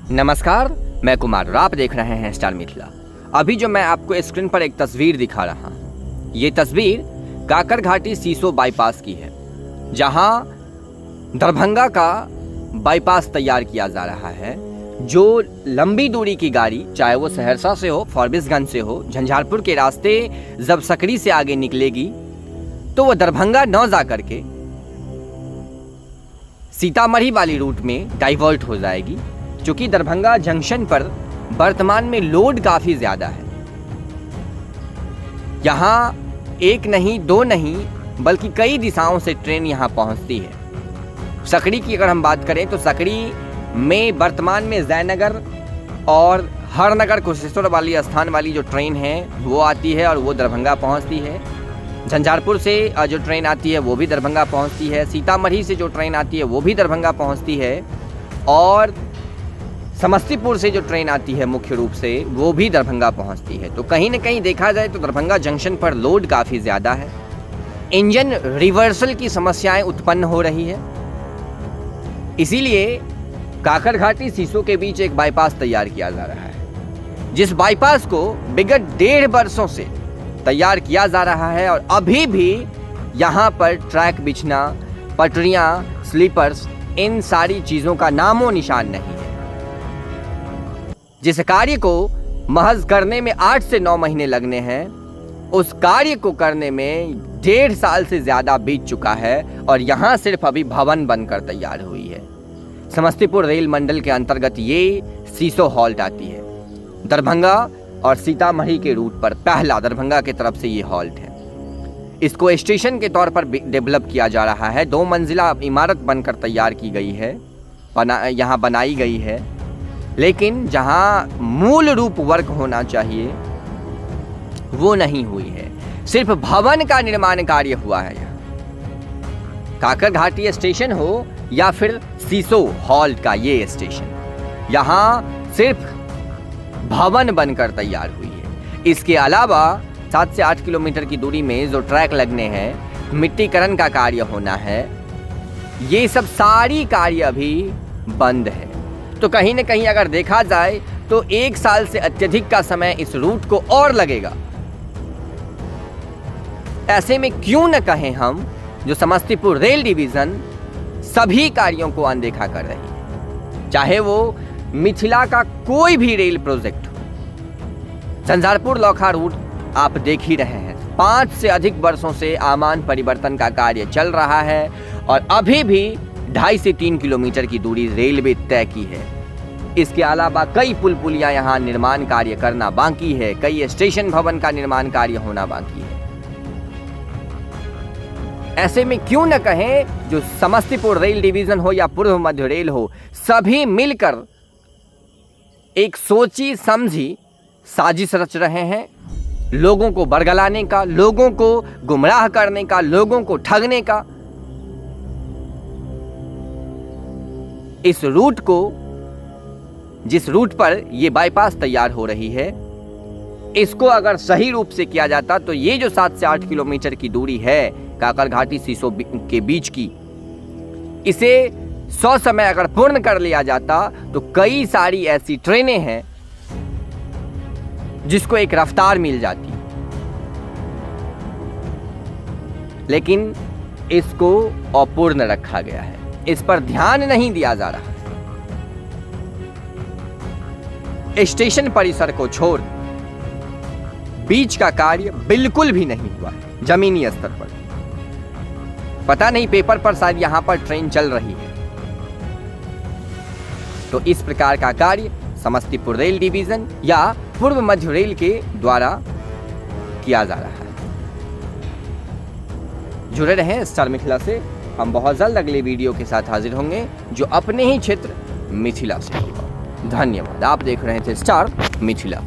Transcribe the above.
नमस्कार, मैं कुमार और आप देख रहे हैं स्टार मिथिला। अभी जो मैं आपको स्क्रीन पर एक तस्वीर दिखा रहा हूँ, ये तस्वीर काकर घाटी सीसो बाईपास की है, जहाँ दरभंगा का बाईपास तैयार किया जा रहा है। जो लंबी दूरी की गाड़ी, चाहे वो सहरसा से हो, फॉरबिसगंज से हो, झंझारपुर के रास्ते जब सकरी से आगे निकलेगी तो वो दरभंगा न जा करके सीतामढ़ी वाली रूट में डाइवर्ट हो जाएगी, क्योंकि दरभंगा जंक्शन पर वर्तमान में लोड काफ़ी ज़्यादा है। यहाँ एक नहीं, दो नहीं, बल्कि कई दिशाओं से ट्रेन यहाँ पहुँचती है। सकरी की अगर हम बात करें तो सकरी में वर्तमान में जयनगर और हरनगर कुशेश्वर वाली स्थान वाली जो ट्रेन है वो आती है और वो दरभंगा पहुँचती है। झंझारपुर से जो ट्रेन आती है वो भी दरभंगा पहुँचती है। सीतामढ़ी से जो ट्रेन आती है वो भी दरभंगा पहुँचती है, और समस्तीपुर से जो ट्रेन आती है मुख्य रूप से वो भी दरभंगा पहुंचती है। तो कहीं ना कहीं देखा जाए तो दरभंगा जंक्शन पर लोड काफ़ी ज़्यादा है। इंजन रिवर्सल की समस्याएं उत्पन्न हो रही है, इसीलिए काकर घाटी सीसो के बीच एक बाईपास तैयार किया जा रहा है, जिस बाईपास को विगत 1.5 वर्षों से तैयार किया जा रहा है, और अभी भी यहाँ पर ट्रैक बिछना, पटरियाँ, स्लीपर्स, इन सारी चीज़ों का नामो निशान नहीं है। जिस कार्य को महज करने में 8 से 9 महीने लगने हैं, उस कार्य को करने में 1.5 साल से ज़्यादा बीत चुका है, और यहाँ सिर्फ अभी भवन बनकर तैयार हुई है। समस्तीपुर रेल मंडल के अंतर्गत ये सीसो हॉल्ट आती है। दरभंगा और सीतामढ़ी के रूट पर पहला दरभंगा की तरफ से ये हॉल्ट है। इसको स्टेशन के तौर पर डेवलप किया जा रहा है। 2 मंजिला इमारत बनकर तैयार की गई है, यहाँ बनाई गई है, लेकिन जहां मूल रूप वर्क होना चाहिए वो नहीं हुई है। सिर्फ भवन का निर्माण कार्य हुआ है। यहाँ काकर घाटी स्टेशन हो या फिर सीसो हॉल्ट का ये स्टेशन, यहाँ सिर्फ भवन बनकर तैयार हुई है। इसके अलावा 7 से 8 किलोमीटर की दूरी में जो ट्रैक लगने हैं, मिट्टीकरण का कार्य होना है, ये सब सारी कार्य अभी बंद है। तो कहीं न कहीं अगर देखा जाए तो 1 साल से अत्यधिक का समय इस रूट को और लगेगा। ऐसे में क्यों न कहें हम, जो समस्तीपुर रेल डिवीजन सभी कार्यों को अनदेखा कर रही है, चाहे वो मिथिला का कोई भी रेल प्रोजेक्ट हो। झंझारपुर लौखा रूट आप देख ही रहे हैं, 5 से अधिक वर्षों से आमान परिवर्तन का कार्य चल रहा है, और अभी भी 2.5 से 3 किलोमीटर की दूरी रेलवे तय की है। इसके अलावा कई पुल पुलियां यहाँ निर्माण कार्य करना बाकी है, कई स्टेशन भवन का निर्माण कार्य होना बाकी है। ऐसे में क्यों न कहें, जो समस्तीपुर रेल डिवीजन हो या पूर्व मध्य रेल हो, सभी मिलकर एक सोची समझी साजिश रच रहे हैं, लोगों को बरगलाने का, लोगों को गुमराह करने का, लोगों को ठगने का। इस रूट को, जिस रूट पर यह बाईपास तैयार हो रही है, इसको अगर सही रूप से किया जाता तो ये जो 7 से 8 किलोमीटर की दूरी है काकर घाटी सीसो के बीच की, इसे 100 समय अगर पूर्ण कर लिया जाता तो कई सारी ऐसी ट्रेनें हैं जिसको एक रफ्तार मिल जाती, लेकिन इसको अपूर्ण रखा गया है। इस पर ध्यान नहीं दिया जा रहा। स्टेशन परिसर को छोड़ बीच का कार्य बिल्कुल भी नहीं हुआ है। जमीनी स्तर पर पता नहीं, पेपर पर शायद यहां पर ट्रेन चल रही है। तो इस प्रकार का कार्य समस्तीपुर रेल डिवीजन या पूर्व मध्य रेल के द्वारा किया जा रहा है। जुड़े रहें स्टार मिथिला से। हम बहुत जल्द अगले वीडियो के साथ हाजिर होंगे, जो अपने ही क्षेत्र मिथिला से होगा। धन्यवाद। आप देख रहे थे स्टार मिथिला।